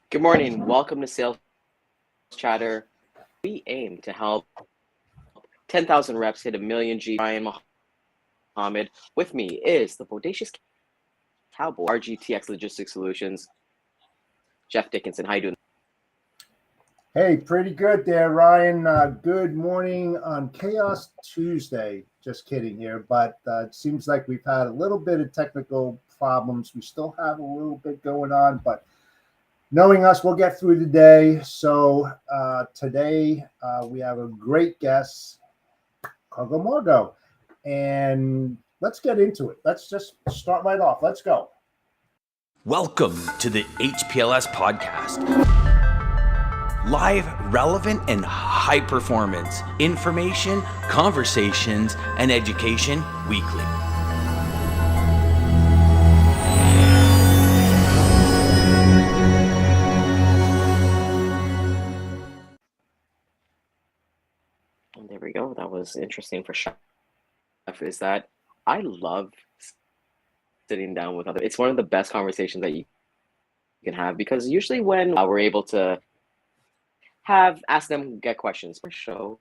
Good morning. Welcome to Sales Chatter. We aim to help 10,000 reps hit a million G. Ryan Mohamed. With me is the bodacious cowboy, RGTX Logistics Solutions, Jeff Dickinson. How you doing? Hey, pretty good there, Ryan. Good morning on Chaos Tuesday. Just kidding here, but it seems like we've had a little bit of technical problems. We still have a little bit going on, but knowing us, we'll get through the day. So today we have a great guest, Cargo Margo, and let's get into it. Let's just start right off. Let's go. Welcome to the HPLS podcast. Live, relevant, and high performance information, conversations, and education weekly. There we go. That was interesting for sure. Is that I love sitting down with others. It's one of the best conversations that you can have, because usually when we're able to ask them, get questions for show,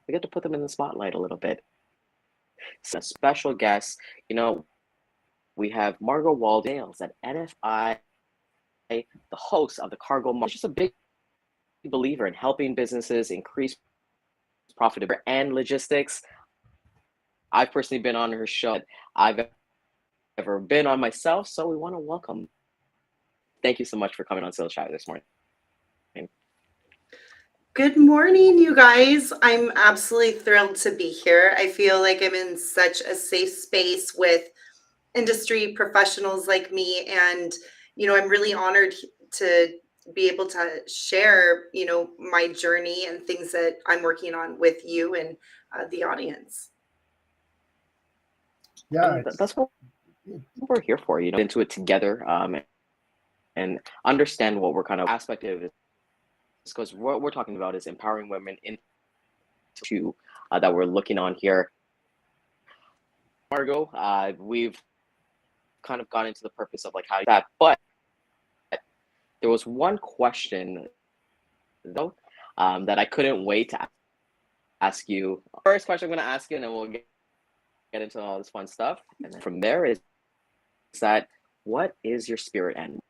we get to put them in the spotlight a little bit. So a special guest, we have Margo Waldie at NFI, the host of the Cargo Margo. She's a big believer in helping businesses increase profitability and logistics. I've personally been on her show. I've ever been on myself, so we want to welcome. Thank you so much for coming on Sales Chat this morning. Good morning, you guys. I'm absolutely thrilled to be here. I feel like I'm in such a safe space with industry professionals like me, and I'm really honored to be able to share my journey and things that I'm working on with you and the audience. Yeah, that's what we're here for, into it together, and understand what we're kind of aspect of it, because what we're talking about is empowering women into that we're looking on here. Margo, we've kind of gone into the purpose of how that, but there was one question though that I couldn't wait to ask you. First question I'm going to ask you, and then we'll get into all this fun stuff. And then from there is that, what is your spirit animal?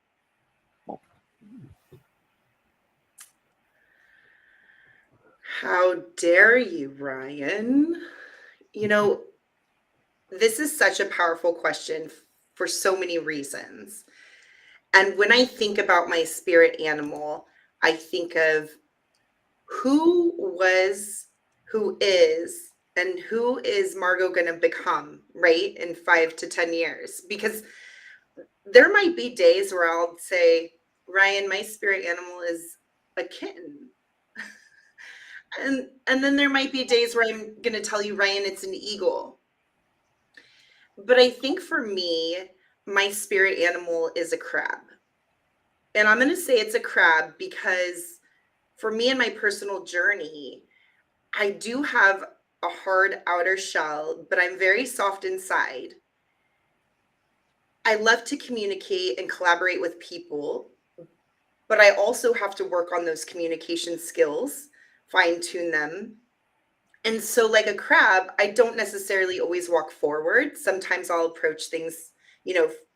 How dare you, Ryan? This is such a powerful question for so many reasons. And when I think about my spirit animal, I think of who was, who is, and who is Margo going to become, right, in 5 to 10 years? Because there might be days where I'll say, Ryan, my spirit animal is a kitten. And then there might be days where I'm going to tell you, Ryan, it's an eagle. But I think for me, my spirit animal is a crab. And I'm going to say it's a crab because for me in my personal journey, I do have a hard outer shell, but I'm very soft inside. I love to communicate and collaborate with people, but I also have to work on those communication skills, fine-tune them. And so like a crab, I don't necessarily always walk forward. Sometimes I'll approach things,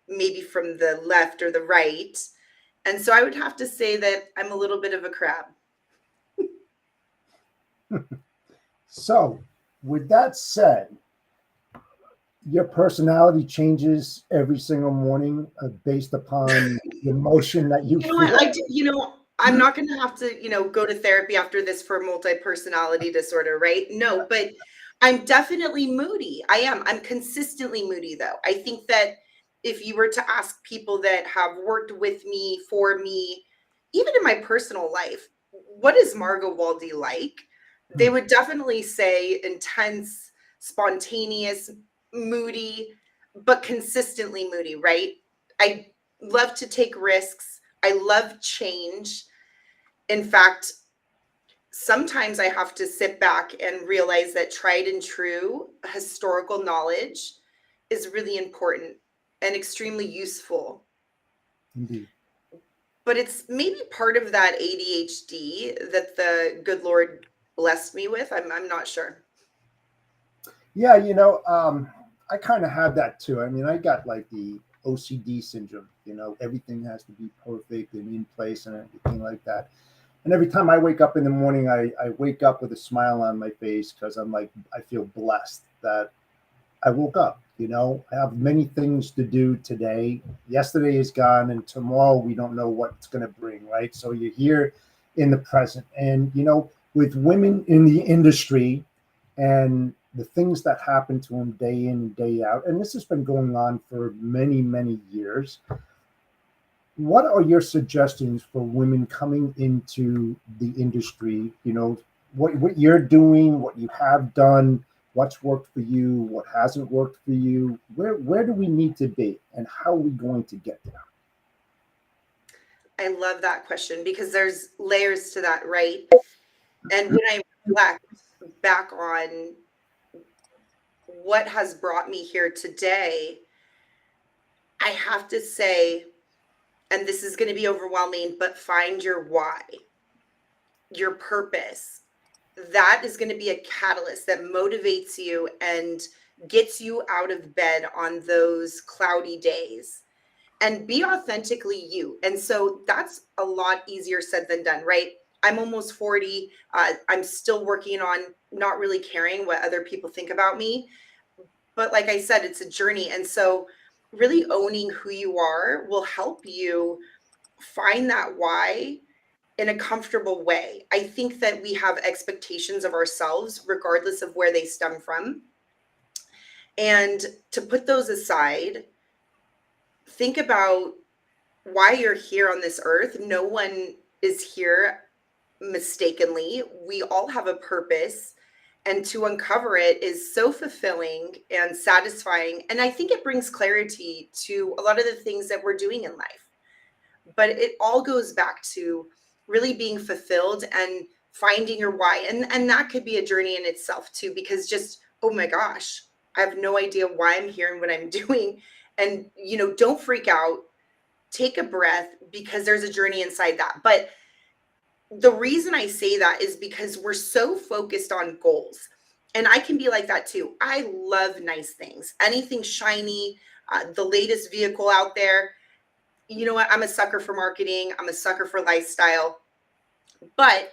maybe from the left or the right. And so I would have to say that I'm a little bit of a crab. So with that said, your personality changes every single morning based upon the emotion that you feel. I'm not going to have to, go to therapy after this for multi-personality disorder, right? No, but I'm definitely moody. I am. I'm consistently moody, though. I think that if you were to ask people that have worked with me, for me, even in my personal life, what is Margo Waldie like? They would definitely say intense, spontaneous, moody, but consistently moody, right? I love to take risks. I love change. In fact, sometimes I have to sit back and realize that tried and true historical knowledge is really important and extremely useful. Indeed. But it's maybe part of that ADHD that the good Lord blessed me with. I'm not sure. Yeah, I kind of have that too. I mean, I got like the OCD syndrome, everything has to be perfect and in place and everything like that. And every time I wake up in the morning, I wake up with a smile on my face because I'm like, I feel blessed that I woke up. I have many things to do today. Yesterday is gone, and tomorrow we don't know what it's going to bring, right? So you're here in the present. And, with women in the industry and the things that happen to them day in and day out, and this has been going on for many, many years. What are your suggestions for women coming into the industry? What you're doing, what you have done, what's worked for you, what hasn't worked for you. Where do we need to be, and how are we going to get there? I love that question because there's layers to that, right? And when I reflect back on what has brought me here today, I have to say, and this is going to be overwhelming, but find your why, your purpose. That is going to be a catalyst that motivates you and gets you out of bed on those cloudy days, and be authentically you. And so that's a lot easier said than done, right? I'm almost 40. I'm still working on not really caring what other people think about me. But like I said, it's a journey. And so really owning who you are will help you find that why in a comfortable way. I think that we have expectations of ourselves, regardless of where they stem from. And to put those aside, think about why you're here on this earth. No one is here mistakenly. We all have a purpose, and to uncover it is so fulfilling and satisfying. And I think it brings clarity to a lot of the things that we're doing in life. But it all goes back to really being fulfilled and finding your why. And that could be a journey in itself too, because just, oh my gosh, I have no idea why I'm here and what I'm doing. And, don't freak out. Take a breath, because there's a journey inside that. But the reason I say that is because we're so focused on goals. And I can be like that too. I love nice things, anything shiny, the latest vehicle out there. You know what? I'm a sucker for marketing. I'm a sucker for lifestyle. But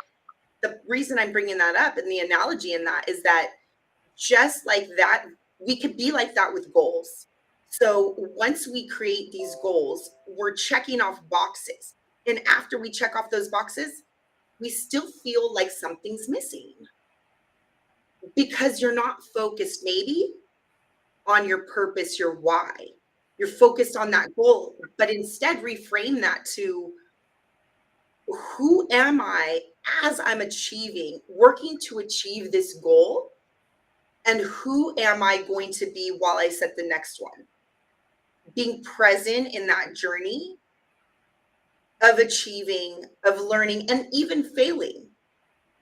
the reason I'm bringing that up and the analogy in that is that just like that, we could be like that with goals. So once we create these goals, we're checking off boxes. And after we check off those boxes, we still feel like something's missing because you're not focused maybe on your purpose, your why. You're focused on that goal, but instead reframe that to, who am I as I'm working to achieve this goal? And who am I going to be while I set the next one? Being present in that journey of achieving, of learning, and even failing,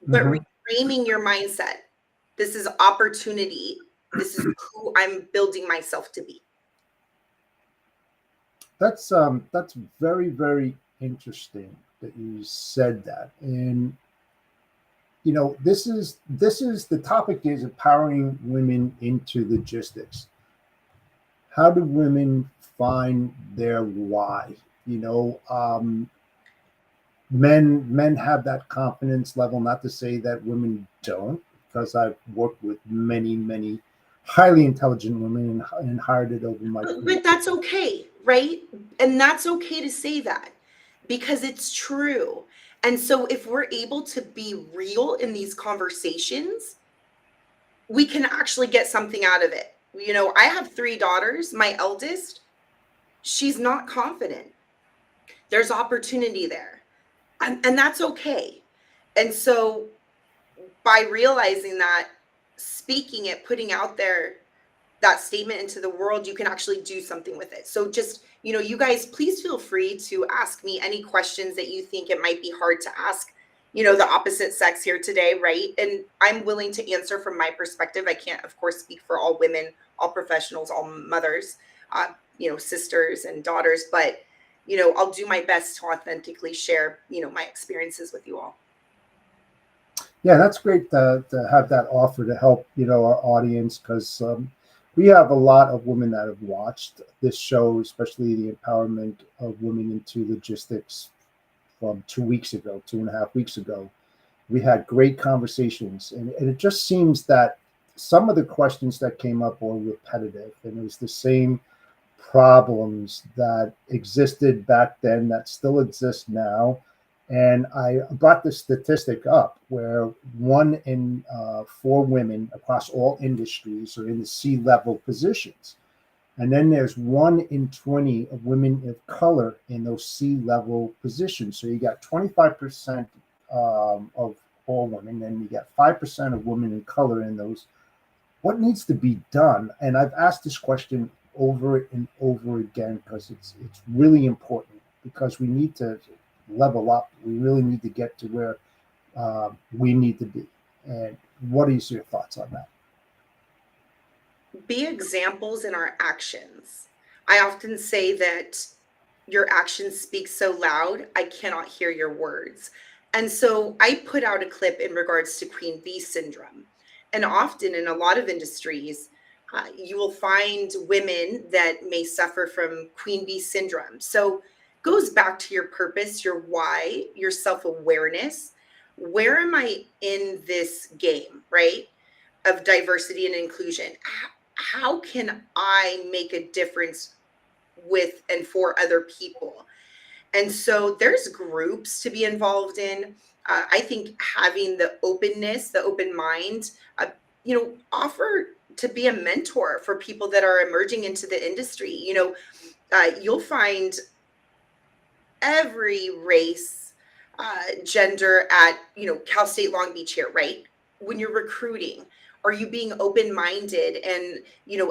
but reframing your mindset. This is opportunity. This is who I'm building myself to be. That's very, very interesting that you said that. And this is the topic is empowering women into logistics. How do women find their why? Men have that confidence level, not to say that women don't, because I've worked with many highly intelligent women and hired it over my career. But that's okay, right? And that's okay to say that, because it's true. And so if we're able to be real in these conversations, we can actually get something out of it. I have 3 daughters. My eldest, she's not confident. There's opportunity there. And that's okay. And so by realizing that, speaking it, putting out there that statement into the world, you can actually do something with it. So just, you guys, please feel free to ask me any questions that you think it might be hard to ask, the opposite sex here today, right? And I'm willing to answer from my perspective. I can't, of course, speak for all women, all professionals, all mothers, sisters and daughters, but, I'll do my best to authentically share, my experiences with you all. Yeah, that's great to have that offer to help, our audience, because we have a lot of women that have watched this show, especially the empowerment of women into logistics from 2 weeks ago, 2.5 weeks ago. We had great conversations, and it just seems that some of the questions that came up were repetitive, and it was the same problems that existed back then that still exist now. And I brought this statistic up where 1 in 4 women across all industries are in the C-level positions. And then there's 1 in 20 of women of color in those C-level positions. So you got 25% of all women, and you got 5% of women of color in those. What needs to be done? And I've asked this question over and over again because it's really important, because we need to level up. We really need to get to where we need to be. And what is your thoughts on that? Be examples in our actions. I often say that your actions speak so loud, I cannot hear your words. And so I put out a clip in regards to Queen Bee syndrome. And often in a lot of industries, you will find women that may suffer from Queen Bee syndrome. So goes back to your purpose, your why, your self-awareness. Where am I in this game, right? Of diversity and inclusion. How can I make a difference with and for other people? And so there's groups to be involved in. I think having the openness, the open mind, offer to be a mentor for people that are emerging into the industry. You'll find every race, gender at, Cal State Long Beach here, right? When you're recruiting, are you being open-minded and,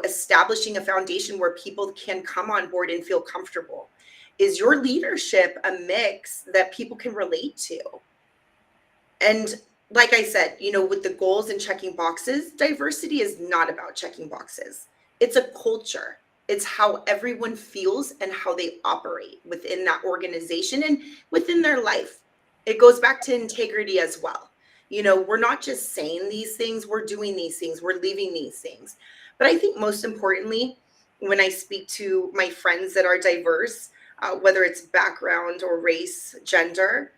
establishing a foundation where people can come on board and feel comfortable? Is your leadership a mix that people can relate to? And like I said, with the goals and checking boxes, diversity is not about checking boxes. It's a culture. It's how everyone feels and how they operate within that organization and within their life. It goes back to integrity as well. We're not just saying these things, we're doing these things, we're living these things. But I think most importantly, when I speak to my friends that are diverse, whether it's background or race, gender,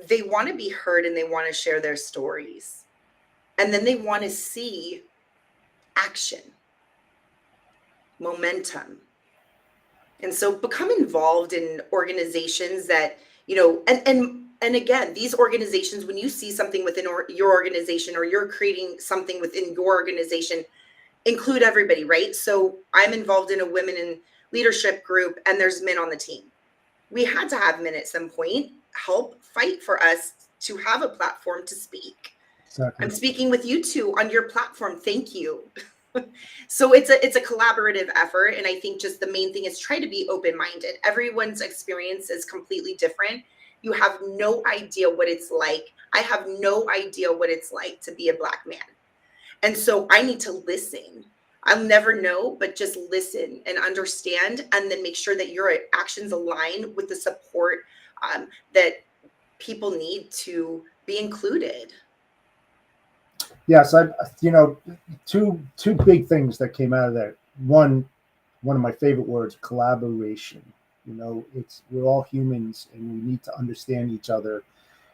they want to be heard and they want to share their stories. And then they want to see action, momentum. And so become involved in organizations that, and again, these organizations, when you see something within your organization or you're creating something within your organization, include everybody, right? So I'm involved in a women in leadership group and there's men on the team. We had to have men at some point help fight for us to have a platform to speak. Exactly. I'm speaking with you two on your platform. Thank you. So it's a collaborative effort. And I think just the main thing is try to be open-minded. Everyone's experience is completely different. You have no idea what it's like. I have no idea what it's like to be a Black man. And so I need to listen. I'll never know, but just listen and understand, and then make sure that your actions align with the support that people need to be included. Yes, two big things that came out of that. One of my favorite words, collaboration. We're all humans and we need to understand each other.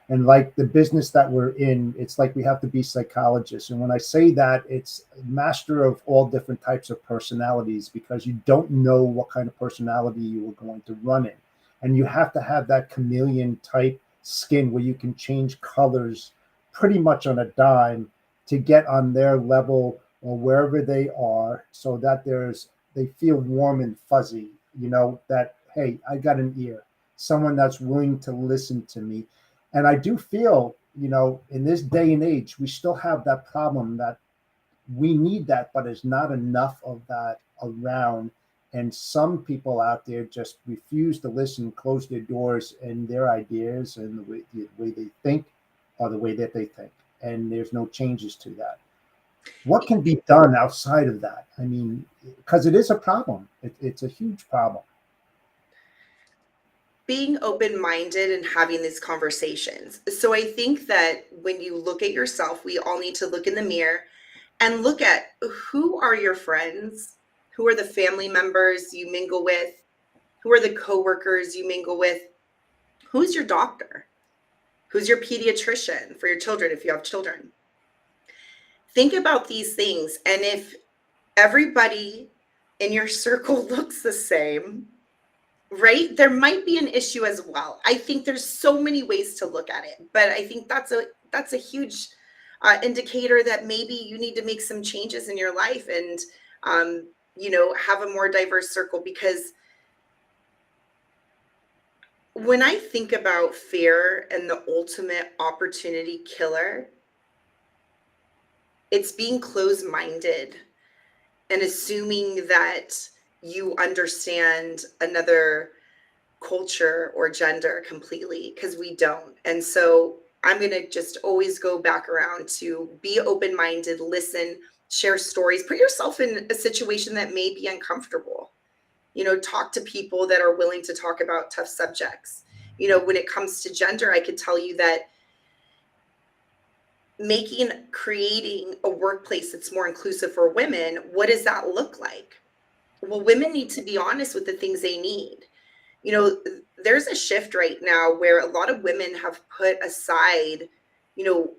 And like the business that we're in, it's like we have to be psychologists. And when I say that, it's master of all different types of personalities, because you don't know what kind of personality you are going to run in. And you have to have that chameleon type skin where you can change colors pretty much on a dime to get on their level or wherever they are, so that they feel warm and fuzzy, that, hey, I got an ear, someone that's willing to listen to me. And I do feel, in this day and age, we still have that problem that we need that, but there's not enough of that around. And some people out there just refuse to listen, close their doors, and their ideas and the way they think are the way that they think. And there's no changes to that. What can be done outside of that? I mean, because it is a problem. It's a huge problem. Being open-minded and having these conversations. So I think that when you look at yourself, we all need to look in the mirror and look at who are your friends, who are the family members you mingle with, who are the coworkers you mingle with, who's your doctor, who's your pediatrician for your children if you have children. Think about these things, and if everybody in your circle looks the same, right, there might be an issue as well. I think there's so many ways to look at it, but I think that's a huge indicator that maybe you need to make some changes in your life and have a more diverse circle. Because when I think about fear and the ultimate opportunity killer, it's being closed-minded and assuming that you understand another culture or gender completely, because we don't. And so I'm going to just always go back around to be open-minded, listen, share stories, put yourself in a situation that may be uncomfortable. Talk to people that are willing to talk about tough subjects. When it comes to gender, I could tell you that creating a workplace that's more inclusive for women, what does that look like? Well, women need to be honest with the things they need. There's a shift right now where a lot of women have put aside,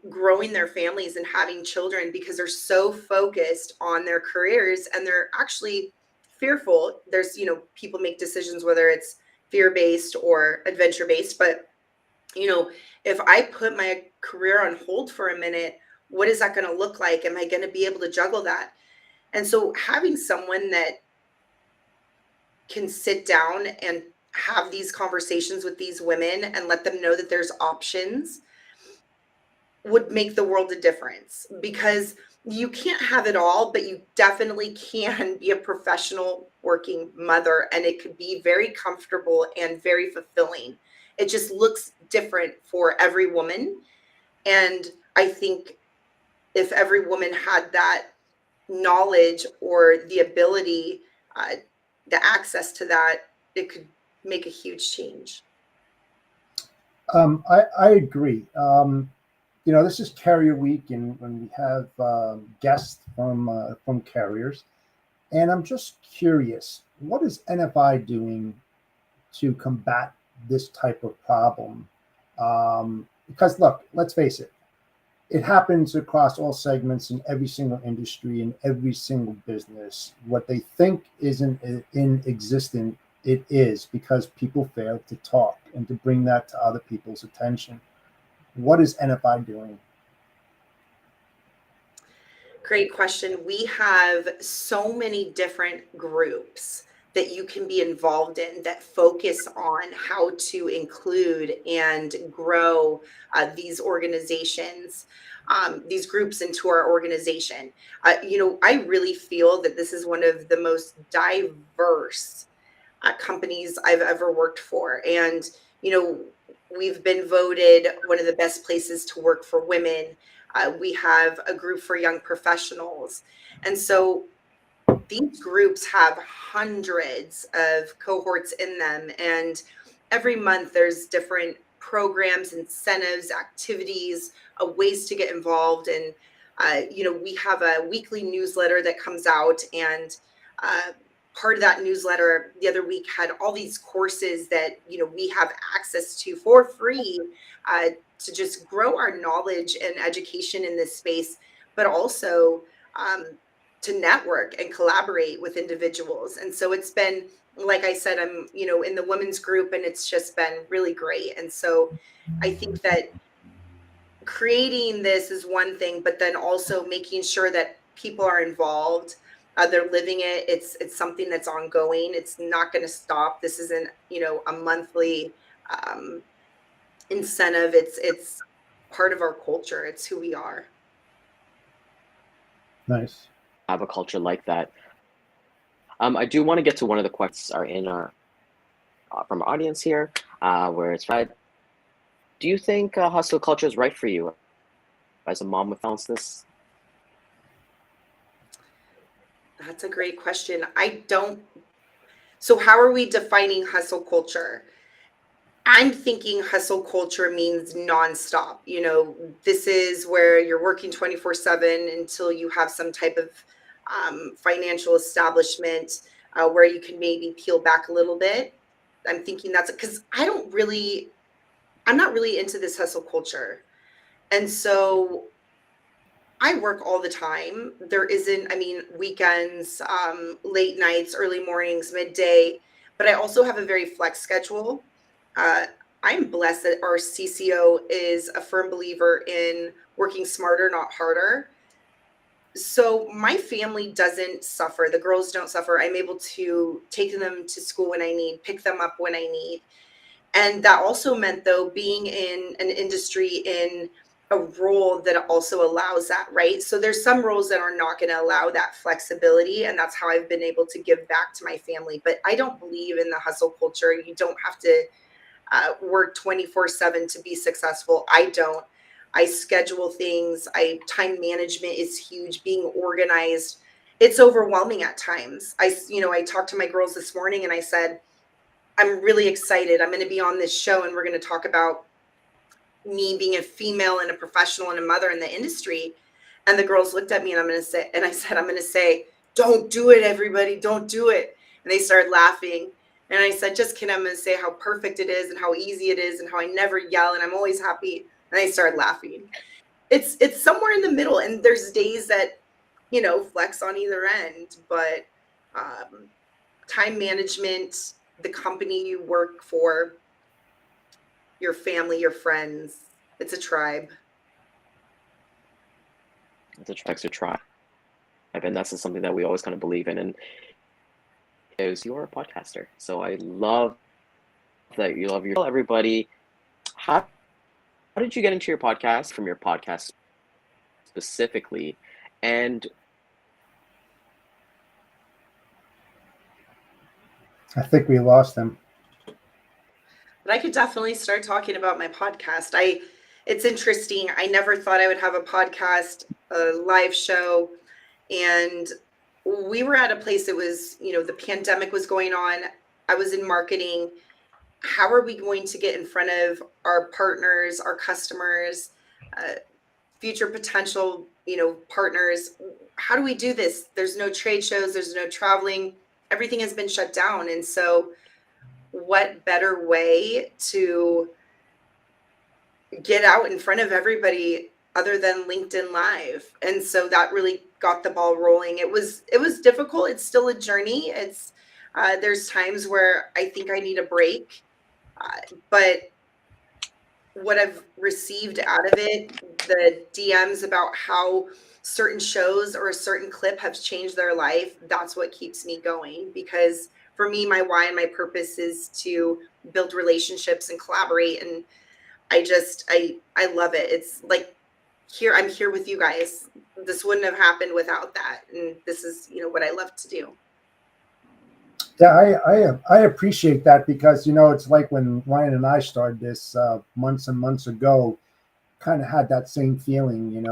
growing their families and having children because they're so focused on their careers, and they're actually fearful. There's, people make decisions, whether it's fear-based or adventure-based, but if I put my career on hold for a minute, what is that going to look like? Am I going to be able to juggle that? And so having someone that can sit down and have these conversations with these women and let them know that there's options would make the world a difference. Because you can't have it all, but you definitely can be a professional working mother, and it could be very comfortable and very fulfilling. It just looks different for every woman. And I think if every woman had that knowledge or the ability, the access to that, it could make a huge change. I agree. This is Carrier Week, and when we have guests from carriers, and I'm just curious, what is NFI doing to combat this type of problem? Because look, let's face it, it happens across all segments in every single industry, in every single business. What they think isn't in existence, it is, because people fail to talk and to bring that to other people's attention. What is NFI doing? Great question. We have so many different groups that you can be involved in that focus on how to include and grow these organizations, these groups into our organization. I really feel that this is one of the most diverse companies I've ever worked for. And, we've been voted one of the best places to work for women. We have a group for young professionals. And so these groups have hundreds of cohorts in them. And every month there's different programs, incentives, activities, ways to get involved. And, we have a weekly newsletter that comes out, and part of that newsletter the other week had all these courses that, we have access to for free to just grow our knowledge and education in this space, but also to network and collaborate with individuals. And so it's been, like I said, I'm, in the women's group, and it's just been really great. And so I think that creating this is one thing, but then also making sure that people are involved. They're living it. It's something that's ongoing. It's not going to stop. This isn't, a monthly incentive. It's part of our culture. It's who we are. Nice. Have a culture like that. I do want to get to one of the questions are in our from our audience here, where it's right. Do you think hostile culture is right for you as a mom with this? That's a great question. So how are we defining hustle culture? I'm thinking hustle culture means nonstop. This is where you're working 24/7 until you have some type of financial establishment where you can maybe peel back a little bit. I'm thinking that's because I'm not really into this hustle culture. And so I work all the time. There isn't, I mean, weekends, late nights, early mornings, midday, but I also have a very flex schedule. Uh, I'm blessed that our CCO is a firm believer in working smarter, not harder. So my family doesn't suffer. The girls don't suffer. I'm able to take them to school when I need, pick them up when I need. And that also meant, though, being in an industry in a role that also allows that, right? So there's some roles that are not going to allow that flexibility. And that's how I've been able to give back to my family. But I don't believe in the hustle culture. You don't have to work 24/7 to be successful. I don't. I schedule things. Time management is huge. Being organized. It's overwhelming at times. I talked to my girls this morning and I said, I'm really excited. I'm going to be on this show and we're going to talk about me being a female and a professional and a mother in the industry. And the girls looked at me and I said, I'm going to say, don't do it, everybody. Don't do it. And they started laughing. And I said, just kidding. I'm going to say how perfect it is and how easy it is and how I never yell and I'm always happy. And they started laughing. It's somewhere in the middle. And there's days that, flex on either end, but time management, the company you work for, your family, your friends, it's a tribe. It's a tribe. And that's just something that we always kind of believe in. And you're a podcaster. So I love that you love tell everybody, how did you get into your podcast, from your podcast specifically? And I think we lost him. But I could definitely start talking about my podcast. It's interesting. I never thought I would have a podcast, a live show. And we were at a place that was, the pandemic was going on. I was in marketing. How are we going to get in front of our partners, our customers, future potential, partners? How do we do this? There's no trade shows. There's no traveling. Everything has been shut down. And so what better way to get out in front of everybody other than LinkedIn Live? And so that really got the ball rolling. It was difficult. It's still a journey. There's times where I think I need a break, but what I've received out of it, the DMs about how certain shows or a certain clip have changed their life, that's what keeps me going. Because for me, my why and my purpose is to build relationships and collaborate. And I love it. It's like, I'm here with you guys. This wouldn't have happened without that. And this is, what I love to do. Yeah, I appreciate that, because, it's like when Ryan and I started this months and months ago, kind of had that same feeling,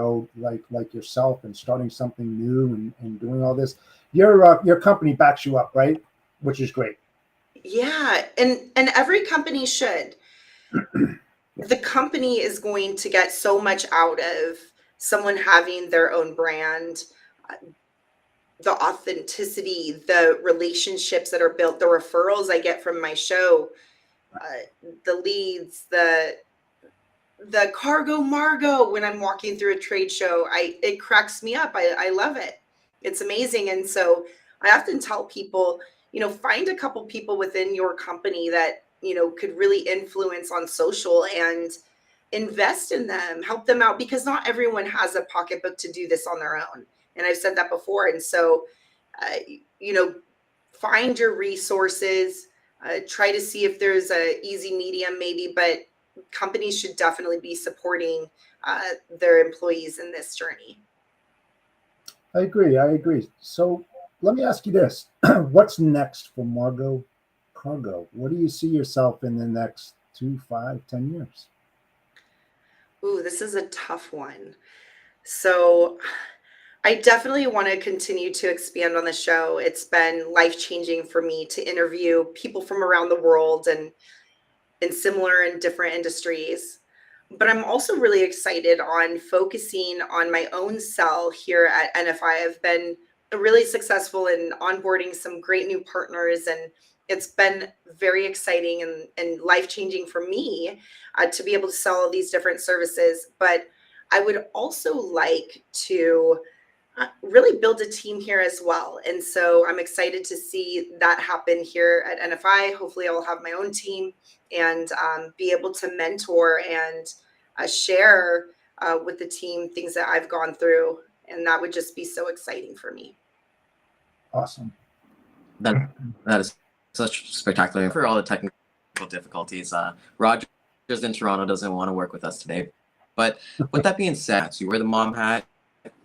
like yourself, and starting something new and doing all this. Your company backs you up, right? Which is great. Yeah. And every company should. The company is going to get so much out of someone having their own brand, the authenticity, the relationships that are built, the referrals I get from my show, the leads, the Cargo Margo when I'm walking through a trade show. It cracks me up. I love it. It's amazing. And so I often tell people, find a couple people within your company that, could really influence on social, and invest in them, help them out, because not everyone has a pocketbook to do this on their own. And I've said that before. And so, find your resources, try to see if there's a easy medium maybe, but companies should definitely be supporting their employees in this journey. I agree. So let me ask you this. What's next for Margo Cargo? What do you see yourself in the next 2, 5, 10 years? Ooh, this is a tough one. So I definitely want to continue to expand on the show. It's been life-changing for me to interview people from around the world and in similar and different industries. But I'm also really excited on focusing on my own cell here at NFI. I've been really successful in onboarding some great new partners, and it's been very exciting and life-changing for me to be able to sell all these different services. But I would also like to really build a team here as well. And so I'm excited to see that happen here at NFI. Hopefully I will have my own team and be able to mentor and share with the team things that I've gone through. And that would just be so exciting for me. Awesome. That is such spectacular. For all the technical difficulties, Rogers in Toronto doesn't want to work with us today. But with that being said, you wear the mom hat,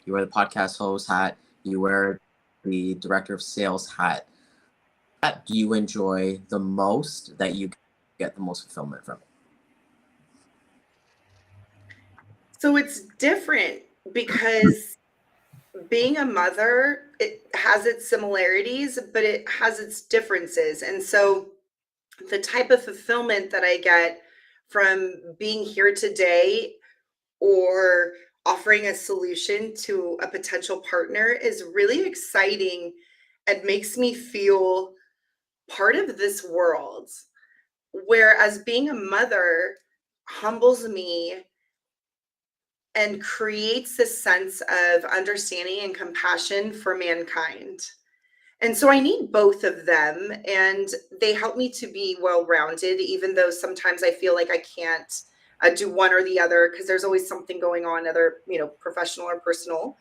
you wear the podcast host hat, you wear the director of sales hat. What do you enjoy the most, that you get the most fulfillment from? So it's different because being a mother, it has its similarities, but it has its differences. And so the type of fulfillment that I get from being here today or offering a solution to a potential partner is really exciting and makes me feel part of this world. Whereas being a mother humbles me and creates this sense of understanding and compassion for mankind. And so I need both of them, and they help me to be well-rounded, even though sometimes I feel like I can't do one or the other because there's always something going on, either professional or personal.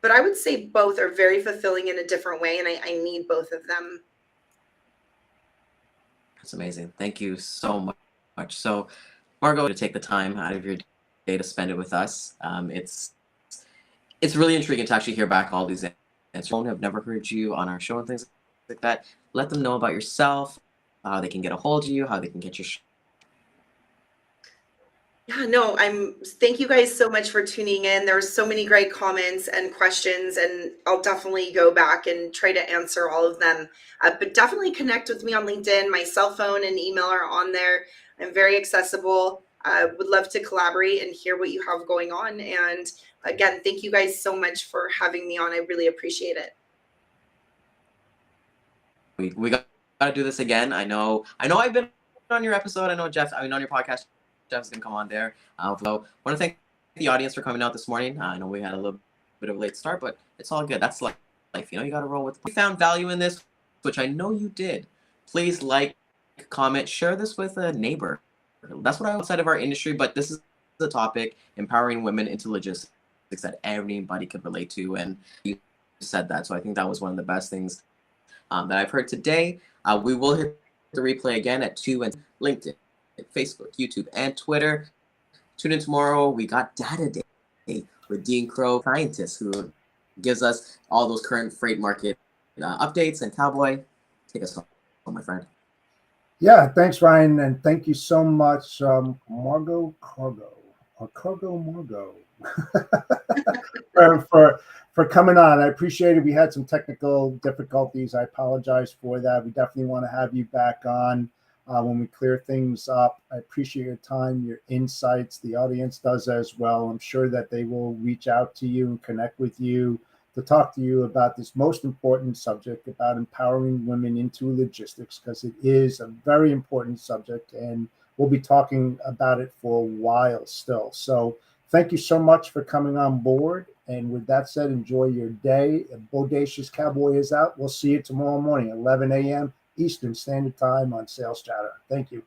But I would say both are very fulfilling in a different way, and I need both of them. That's amazing. Thank you so much. So, Margo, to take the time out of your day to spend it with us. It's really intriguing to actually hear back all these answers. I have never heard you on our show and things like that. Let them know about yourself, how they can get a hold of you, how they can get your show. Yeah, no, thank you guys so much for tuning in. There were so many great comments and questions, and I'll definitely go back and try to answer all of them. But definitely connect with me on LinkedIn. My cell phone and email are on there. I'm very accessible. Would love to collaborate and hear what you have going on. And again, thank you guys so much for having me on. I really appreciate it. We got to do this again. I know I've been on your episode. I know on your podcast, Jeff's gonna come on there. So I want to thank the audience for coming out this morning. I know we had a little bit of a late start, but it's all good. That's life. You got to roll with it. If you found value in this, which I know you did, please like, comment, share this with a neighbor. That's what I outside of our industry, but this is the topic: empowering women into logistics that anybody could relate to. And you said that, so I think that was one of the best things that I've heard today. We will hit the replay again at 2 and LinkedIn, Facebook, YouTube, and Twitter. Tune in tomorrow. We got Data Day with Dean Crow, scientist, who gives us all those current freight market updates. And Cowboy, take us home, my friend. Yeah, thanks, Ryan, and thank you so much, Margo Cargo or Cargo Margo, for coming on. I appreciate it. We had some technical difficulties. I apologize for that. We definitely want to have you back on when we clear things up. I appreciate your time, your insights. The audience does as well. I'm sure that they will reach out to you and connect with you to talk to you about this most important subject, about empowering women into logistics, because it is a very important subject, and we'll be talking about it for a while still. So thank you so much for coming on board. And with that said, enjoy your day. Bodacious Cowboy is out. We'll see you tomorrow morning, 11 a.m. Eastern Standard Time on Sales Chatter. Thank you.